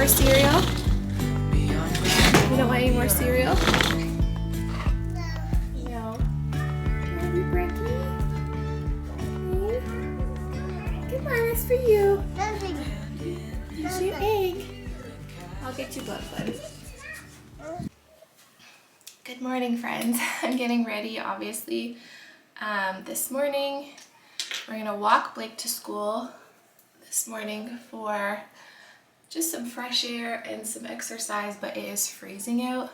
more cereal? You don't want any more cereal? No. Love you, Brekkie. Come on, that's for you. Here's your egg. I'll get you both one. Good morning, friends. I'm getting ready, obviously. This morning, we're gonna walk Blake to school this morning for just some fresh air and some exercise, but it is freezing out,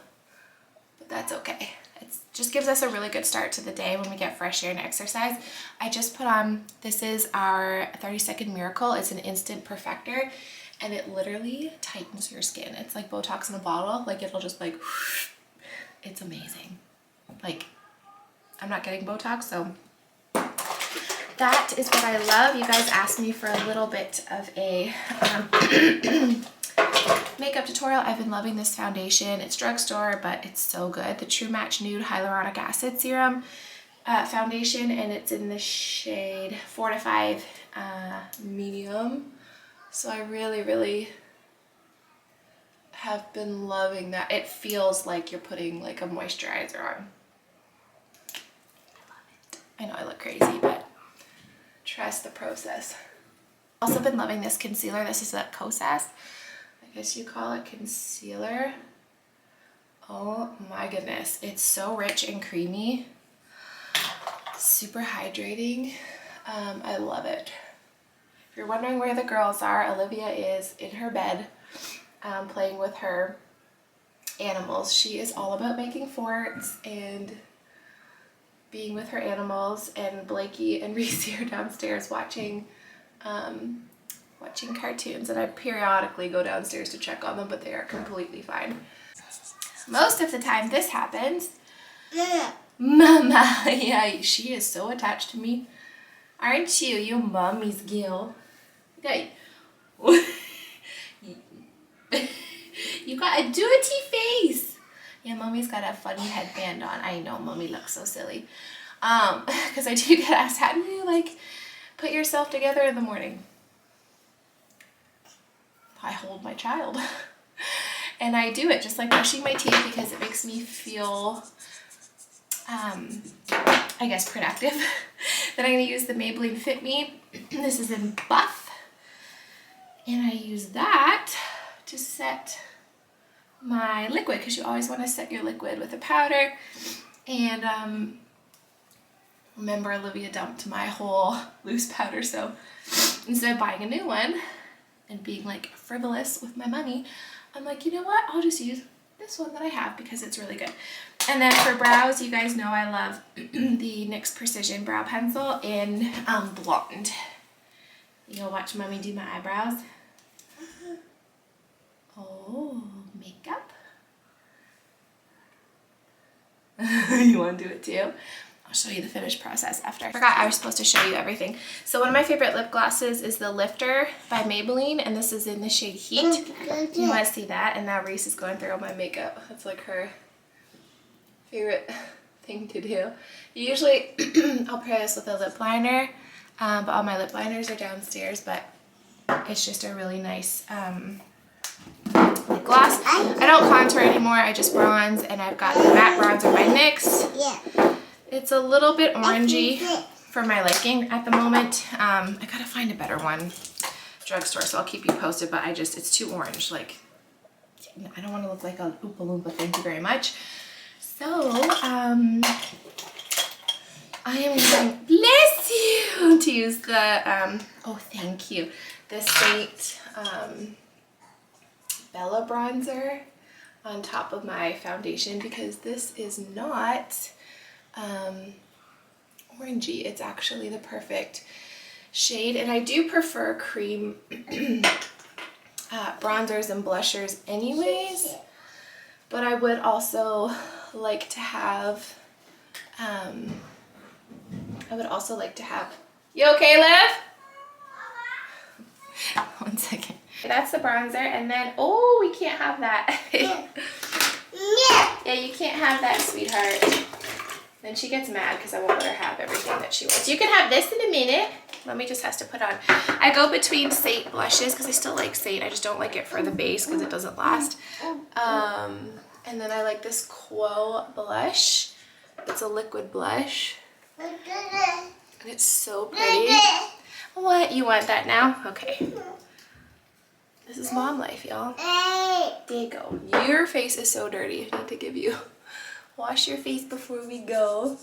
but that's okay. It just gives us a really good start to the day when we get fresh air and exercise. I just put on, this is our 30-second miracle. It's an instant perfector, and it literally tightens your skin. It's like Botox in a bottle. Like, it'll just like, it's amazing. Like, I'm not getting Botox, so that is what I love. You guys asked me for a little bit of a makeup tutorial. I've been loving this foundation. It's drugstore, but it's so good. The True Match Nude Hyaluronic Acid Serum foundation, and it's in the shade 4 to 5 medium. So I really have been loving that. It feels like you're putting like a moisturizer on. I love it. I know I look crazy, but trust the process. Also been loving this concealer. This is a Kosas, I guess you call it, concealer. Oh my goodness, it's so rich and creamy, super hydrating. I love it. If you're wondering where the girls are, Olivia is in her bed playing with her animals. She is all about making forts and being with her animals, and Blakey and Reese are downstairs watching cartoons, and I periodically go downstairs to check on them, but they are completely fine. Most of the time this happens. Yeah. Mama, yeah, she is so attached to me. Aren't you? You mommy's girl. Okay. You got a dirty face. Yeah, mommy's got a funny headband on. I know, mommy looks so silly. Because I do get asked, how do you like put yourself together in the morning? I hold my child. And I do it just like brushing my teeth, because it makes me feel, I guess, productive. Then I'm going to use the Maybelline Fit Me. This is in Buff. And I use that to set my liquid, because you always want to set your liquid with a powder. And remember, Olivia dumped my whole loose powder, so instead of buying a new one and being like frivolous with my money, I'm like, you know what, I'll just use this one that I have because it's really good. And then for brows, you guys know I love the NYX Precision Brow Pencil in Blonde. You gonna watch mommy do my eyebrows? Oh, makeup. You want to do it too? I'll show you the finished process after. I forgot I was supposed to show you everything. So one of my favorite lip glosses is the Lifter by Maybelline, and this is in the shade Heat. You want to see that? And now Reese is going through all my makeup. That's like her favorite thing to do. Usually I'll pair this with a lip liner, but all my lip liners are downstairs, but it's just a really nice lip gloss. I don't contour anymore, I just bronze, and I've got the matte bronzer by NYX. Yeah. It's a little bit orangey for my liking at the moment. I gotta find a better one, drugstore, so I'll keep you posted, but it's too orange. Like, I don't want to look like a Oompa Loompa, thank you very much. So, I am going, bless you, to use the, oh, thank you, the Saint Bella bronzer on top of my foundation, because this is not orangey. It's actually the perfect shade, and I do prefer cream bronzers and blushers anyways, but I would also like to have you okay, Liv? One second. That's the bronzer, and then, oh, we can't have that. Yeah, you can't have that, sweetheart. Then she gets mad because I won't let her have everything that she wants. You can have this in a minute. Mommy just has to put on. I go between Saint blushes because I still like Saint. I just don't like it for the base because it doesn't last. And then I like this Quo blush. It's a liquid blush. And it's so pretty. What? You want that now? Okay. This is mom life, y'all. There you go. Your face is so dirty. I need to give you. Wash your face before we go.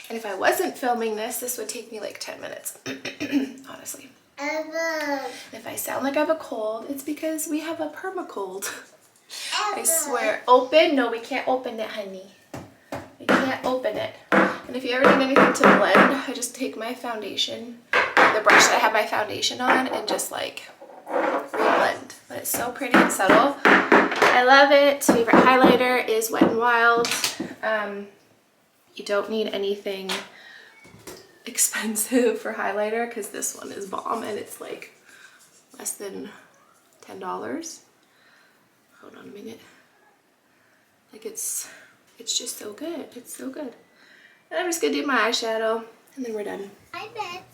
And if I wasn't filming this, this would take me like 10 minutes, honestly. If I sound like I have a cold, it's because we have a permacold. I swear. Open? No, we can't open it, honey. We can't open it. And if you ever need anything to blend, I just take my foundation, the brush that I have my foundation on, and just like re-blend. But it's so pretty and subtle. I love it. Favorite highlighter is Wet n Wild. You don't need anything expensive for highlighter because this one is bomb and it's like less than $10. Hold on a minute. Like it's just so good. It's so good. And I'm just gonna do my eyeshadow and then we're done. I bet.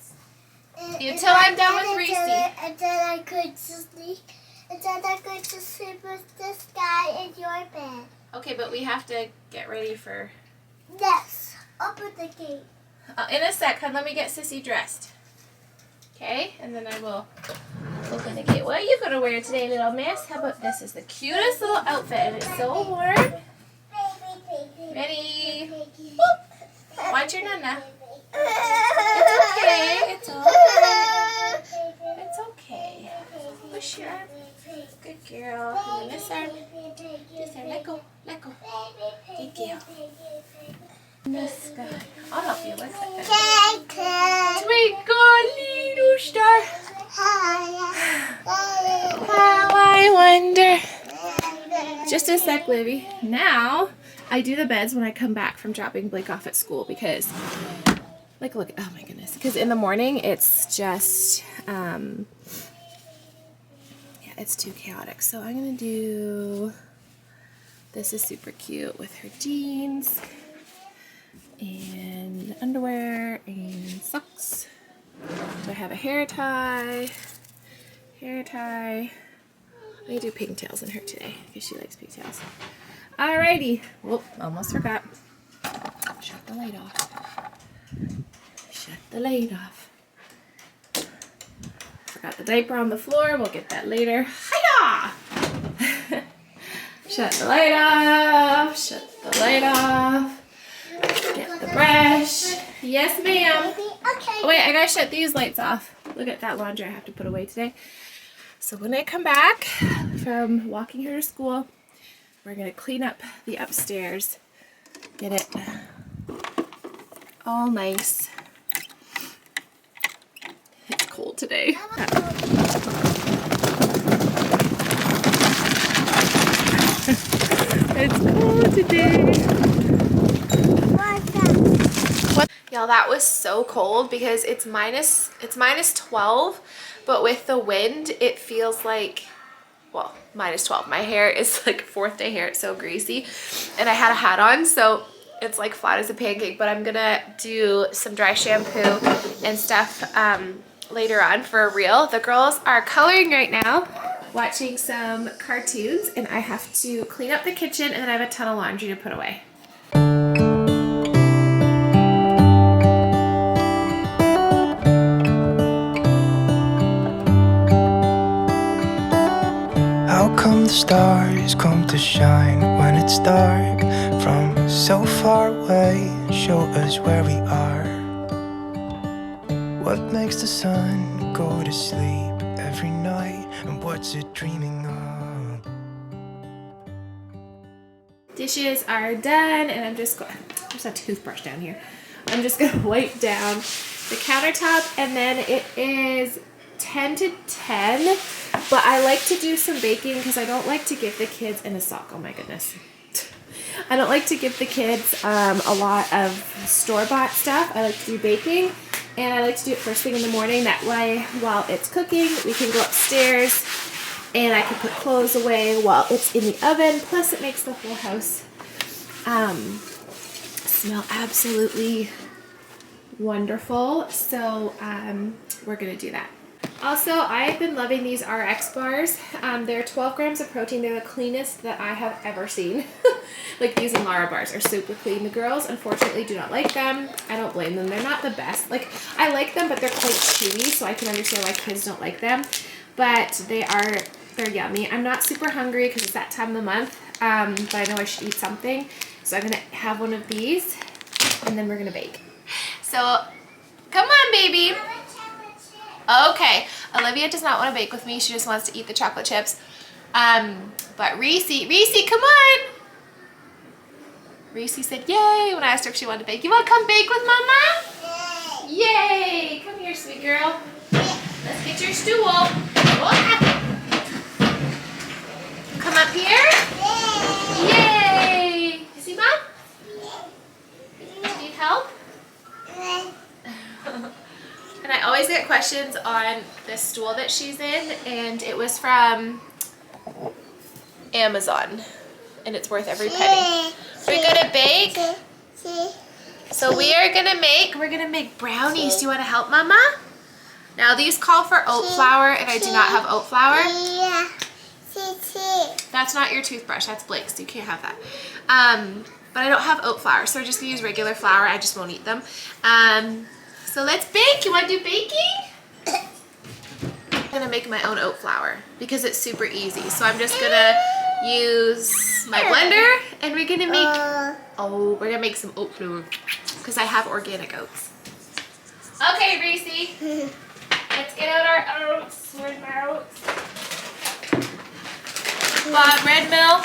Until I'm done with Reese. And then I could sleep. And then I could sleep with this guy in your bed. Okay, but we have to get ready for. Yes. Open the gate. In a sec, hun, let me get Sissy dressed. Okay, and then I will open the gate. What are you gonna wear today, little miss? How about this? Is the cutest little outfit and it's so warm. Ready? Boop. Watch your nana. It's okay. It's okay. It's okay. Push your arm. Good girl. And this arm. This arm. Let go. Let go. Good girl. This guy. I'll help you. What's that? Twinkle, little star. How I wonder. Just a sec, Livy. Now, I do the beds when I come back from dropping Blake off at school because, like, look, oh my goodness. Because in the morning, it's just, yeah, it's too chaotic. So I'm going to do, this is super cute with her jeans and underwear and socks. Do I have a hair tie? Hair tie. I'm going to do pigtails in her today because she likes pigtails. Alrighty. Whoop, almost forgot. Shut the light off. Shut the light off. Forgot the diaper on the floor. We'll get that later. Hiya! Shut the light off. Shut the light off. Get the brush. Yes, ma'am. Okay. Oh, wait, I gotta shut these lights off. Look at that laundry I have to put away today. So when I come back from walking her to school, we're gonna clean up the upstairs, get it all nice. It's cold today. It's cold today. Y'all, that was so cold because it's minus 12, but with the wind, it feels like, well, minus 12. My hair is like 4th day hair. It's so greasy. And I had a hat on, so it's like flat as a pancake, but I'm gonna do some dry shampoo and stuff later on for a reel. The girls are coloring right now, watching some cartoons, and I have to clean up the kitchen, and then I have a ton of laundry to put away. How come the stars come to shine when it's dark from so far away? Show us where we are. What makes the sun go to sleep every night, and what's it dreaming of? Dishes are done, and I'm just going, there's a toothbrush down here. I'm just gonna wipe down the countertop, and then it is 10 to 10, but I like to do some baking because I don't like to give the kids, in a sock, oh my goodness. I don't like to give the kids a lot of store-bought stuff. I like to do baking, and I like to do it first thing in the morning. That way, while it's cooking, we can go upstairs and I can put clothes away while it's in the oven. Plus, it makes the whole house smell absolutely wonderful. So we're gonna do that. Also, I've been loving these RX bars. They're 12 grams of protein. They're the cleanest that I have ever seen. Like these and Lara bars are super clean. The girls, unfortunately, do not like them. I don't blame them. They're not the best. Like, I like them, but they're quite chewy, so I can understand why kids don't like them. But they're yummy. I'm not super hungry because it's that time of the month, but I know I should eat something. So I'm gonna have one of these, and then we're gonna bake. So, come on, baby. Okay, Olivia does not want to bake with me. She just wants to eat the chocolate chips. But Reese, come on. Reese said yay when I asked her if she wanted to bake. You want to come bake with Mama? Yay! Come here, sweet girl. Let's get your stool. Come up here. Yay! You see, Mom? Need help? And I always get questions on this stool that she's in, and it was from Amazon, and it's worth every penny. We're gonna bake. So we're gonna make brownies. Do you want to help, Mama? Now these call for oat flour, and I do not have oat flour. That's not your toothbrush, that's Blake's, so you can't have that. But I don't have oat flour, so we're just gonna use regular flour. I just won't eat them. So let's bake. You want to do baking? I'm gonna make my own oat flour because it's super easy. So I'm just gonna use my blender, and we're gonna make some oat flour because I have organic oats. Okay, Reese, let's get out our oats. Where's my oats? Red mill,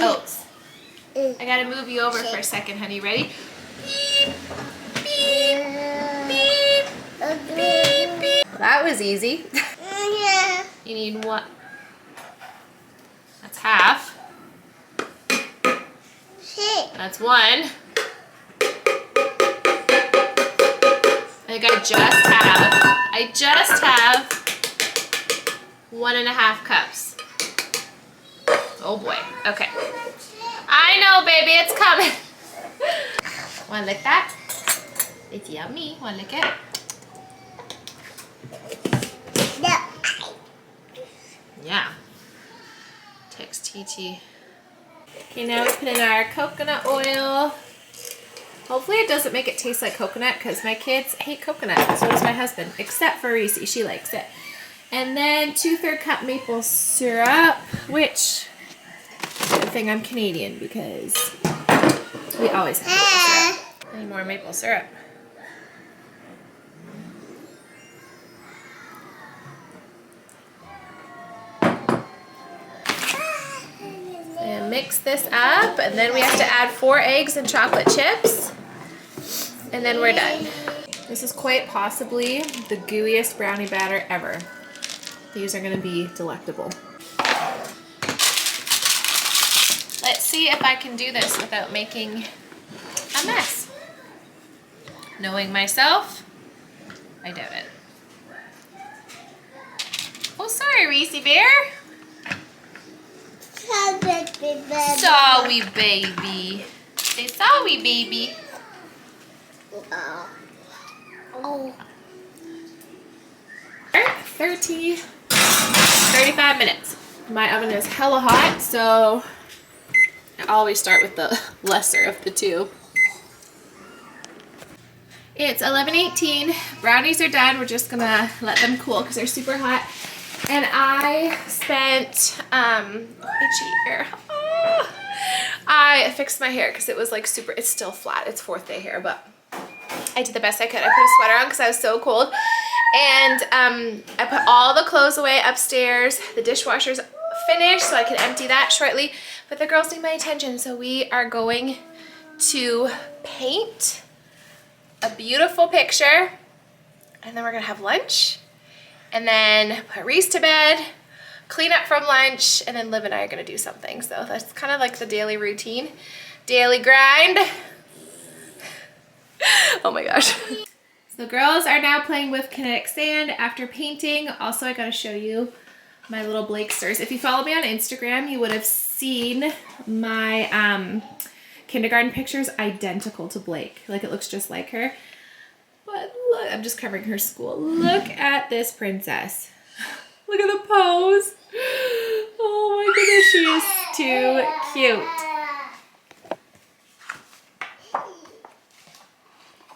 oats. I gotta move you over for a second, honey. Ready? Beep, beep, beep, beep, beep. That was easy. You need one. That's half. That's one. I think I just have 1.5 cups. Oh boy. Okay. I know, baby, it's coming. Wanna lick that? It's yummy. Wanna lick it? No. Yeah. Text TT. Okay, now we put in our coconut oil. Hopefully it doesn't make it taste like coconut because my kids hate coconut. So does my husband, except for Reese. She likes it. And then 2/3 cup maple syrup, which, good thing I'm Canadian because we always have maple syrup. I need more maple syrup. And mix this up, and then we have to add 4 eggs and chocolate chips, and then we're done. This is quite possibly the gooeyest brownie batter ever. These are going to be delectable. Let's see if I can do this without making a mess. Knowing myself, I doubt it. Oh, sorry, Reese Bear. Sorry, baby. Say sorry, baby. Oh. 35 minutes. My oven is hella hot, so I always start with the lesser of the two. It's 11:18. Brownies are done. We're just gonna let them cool because they're super hot. And I spent itchy ear. Oh. I fixed my hair because it was like super, it's still flat. It's 4th day hair, but I did the best I could. I put a sweater on because I was so cold. And I put all the clothes away upstairs. The dishwasher's finished, so I can empty that shortly. But the girls need my attention, so we are going to paint a beautiful picture, and then we're gonna have lunch, and then put Reese to bed, clean up from lunch, and then Liv and I are gonna do something. So that's kind of like the daily routine, daily grind. Oh my gosh. So the girls are now playing with kinetic sand after painting. Also, I gotta show you my little Blakesters. If you follow me on Instagram, you would have seen my kindergarten pictures identical to Blake. Like, it looks just like her. But look, I'm just covering her school. Look at this princess. Look at the pose. Oh my goodness, she is too cute.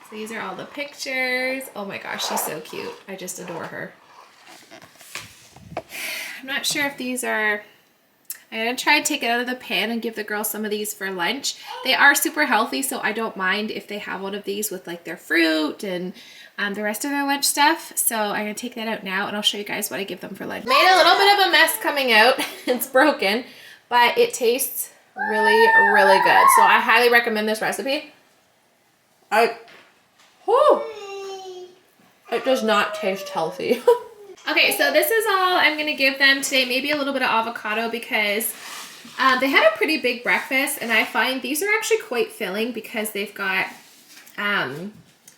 So these are all the pictures. Oh my gosh, she's so cute. I just adore her. I'm not sure if these are, I'm gonna try to take it out of the pan and give the girls some of these for lunch. They are super healthy, so I don't mind if they have one of these with like their fruit and the rest of their lunch stuff. So I'm gonna take that out now and I'll show you guys what I give them for lunch. Made a little bit of a mess coming out. It's broken, but it tastes really, really good. So I highly recommend this recipe. It does not taste healthy. Okay, so this is all I'm gonna give them today. Maybe a little bit of avocado because they had a pretty big breakfast, and I find these are actually quite filling because they've got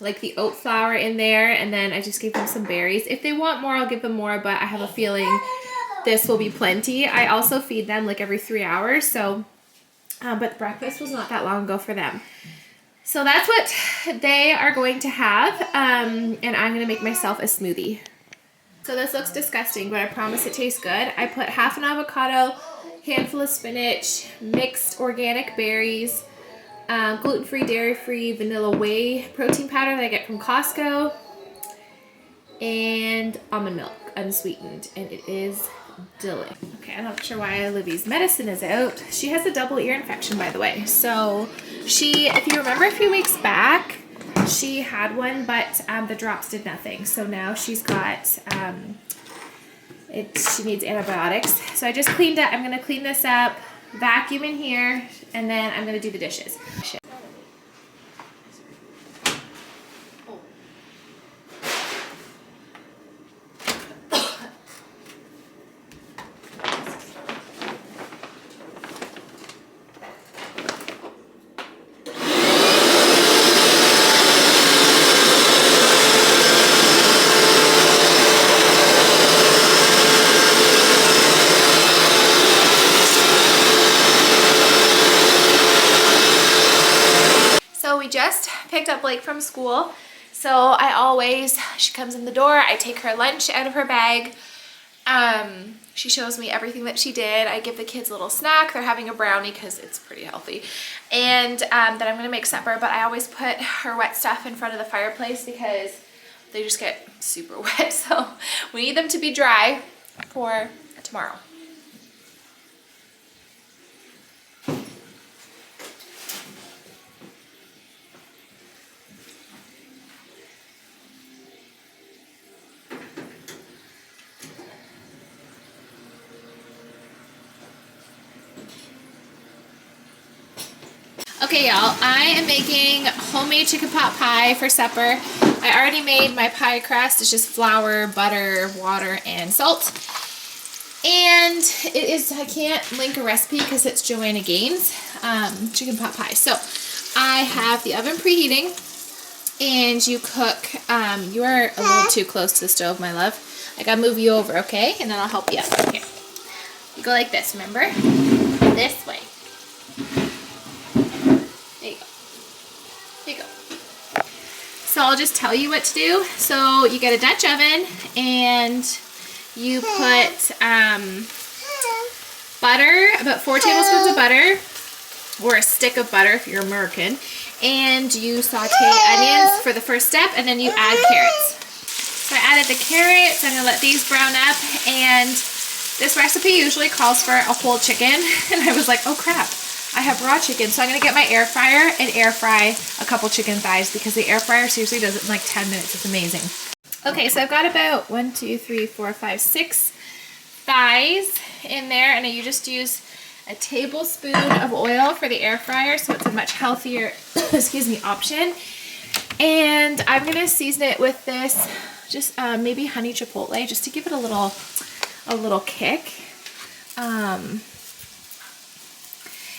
like the oat flour in there, and then I just gave them some berries. If they want more, I'll give them more, but I have a feeling this will be plenty. I also feed them like every 3 hours, so but breakfast was not that long ago for them. So that's what they are going to have, and I'm gonna make myself a smoothie. So this looks disgusting, but I promise it tastes good. I put half an avocado, handful of spinach, mixed organic berries, gluten-free, dairy-free, vanilla whey protein powder that I get from Costco, and almond milk, unsweetened, and it is delicious. Okay, I'm not sure why Livy's medicine is out. She has a double ear infection, by the way. So she, if you remember a few weeks back, she had one, but the drops did nothing. So now she's got, she needs antibiotics. So I just cleaned up. I'm going to clean this up, vacuum in here, and then I'm going to do the dishes. Just picked up Blake from school, so she comes in the door, I take her lunch out of her bag, she shows me everything that she did, I give the kids a little snack, they're having a brownie because it's pretty healthy, and then I'm gonna make supper, but I always put her wet stuff in front of the fireplace because they just get super wet, so we need them to be dry for tomorrow. Okay, y'all, I am making homemade chicken pot pie for supper. I already made my pie crust. It's just flour, butter, water, and salt. And it is, I can't link a recipe because it's Joanna Gaines chicken pot pie. So I have the oven preheating, and you cook, you are a little too close to the stove, my love. I gotta move you over, okay? And then I'll help you up. Here. You go like this, remember? This way. So I'll just tell you what to do. So you get a Dutch oven and you put butter, about 4 tablespoons of butter, or a stick of butter if you're American, and you saute onions for the first step, and then you add carrots. So I added the carrots. I'm gonna let these brown up, and this recipe usually calls for a whole chicken, and I was like, oh crap. I have raw chicken, so I'm going to get my air fryer and air fry a couple chicken thighs because the air fryer seriously does it in like 10 minutes. It's amazing. Okay, so I've got about 1, 2, 3, 4, 5, 6 thighs in there, and you just use a tablespoon of oil for the air fryer, so it's a much healthier, excuse me, option. And I'm going to season it with this, just maybe honey chipotle, just to give it a little kick.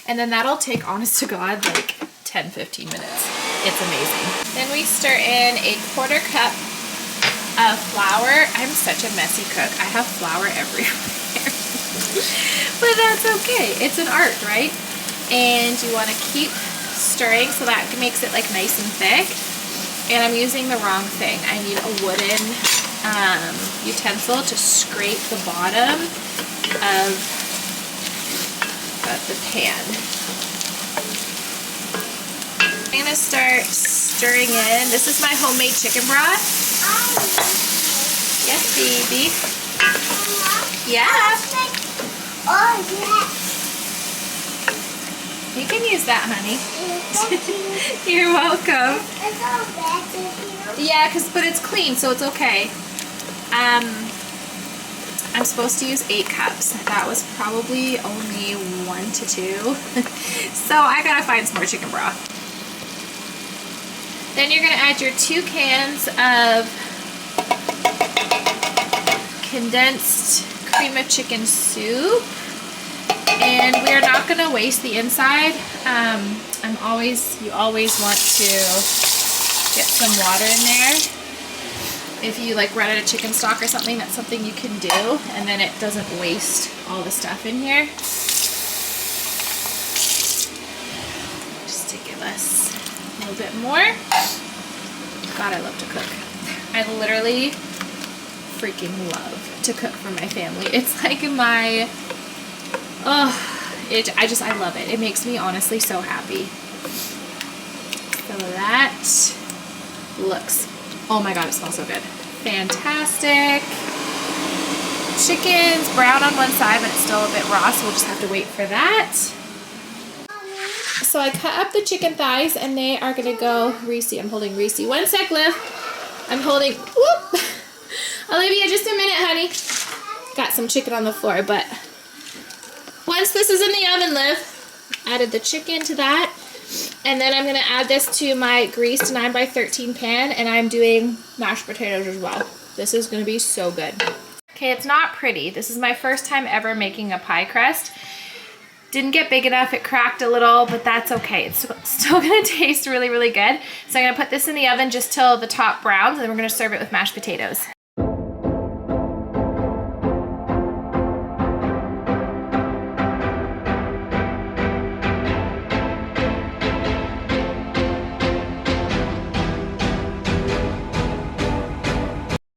And then that'll take, honest to God, like 10-15 minutes. It's amazing. Then we stir in a 1/4 cup of flour. I'm such a messy cook. I have flour everywhere. But that's okay. It's an art, right? And you want to keep stirring so that makes it like nice and thick. And I'm using the wrong thing. I need a wooden utensil to scrape the bottom of the pan. I'm gonna start stirring in. This is my homemade chicken broth. Yes, baby. Yeah. Oh, yeah. You can use that, honey. You're welcome. It's all bad to you. Yeah, but it's clean, so it's okay. I'm supposed to use 8 cups. That was probably only 1 to 2. So I gotta find some more chicken broth. Then you're gonna add your 2 cans of condensed cream of chicken soup. And we are not gonna waste the inside. You always want to get some water in there. If you like run out of chicken stock or something, that's something you can do, and then it doesn't waste all the stuff in here. Just to give us a little bit more. God, I love to cook. I literally freaking love to cook for my family. It's like my, I love it. It makes me honestly so happy. So that looks, oh my God, it smells so good. Fantastic. Chicken's brown on one side, but it's still a bit raw, so we'll just have to wait for that. So I cut up the chicken thighs, and they are gonna go, Reese, I'm holding Reese. 1 sec, Liv. I'm holding, whoop. Olivia, just a minute, honey. Got some chicken on the floor, but once this is in the oven, Liv, added the chicken to that. And then I'm going to add this to my greased 9x13 pan, and I'm doing mashed potatoes as well. This is going to be so good. Okay, it's not pretty. This is my first time ever making a pie crust. Didn't get big enough. It cracked a little, but that's okay. It's still going to taste really, really good. So I'm going to put this in the oven just till the top browns, and then we're going to serve it with mashed potatoes.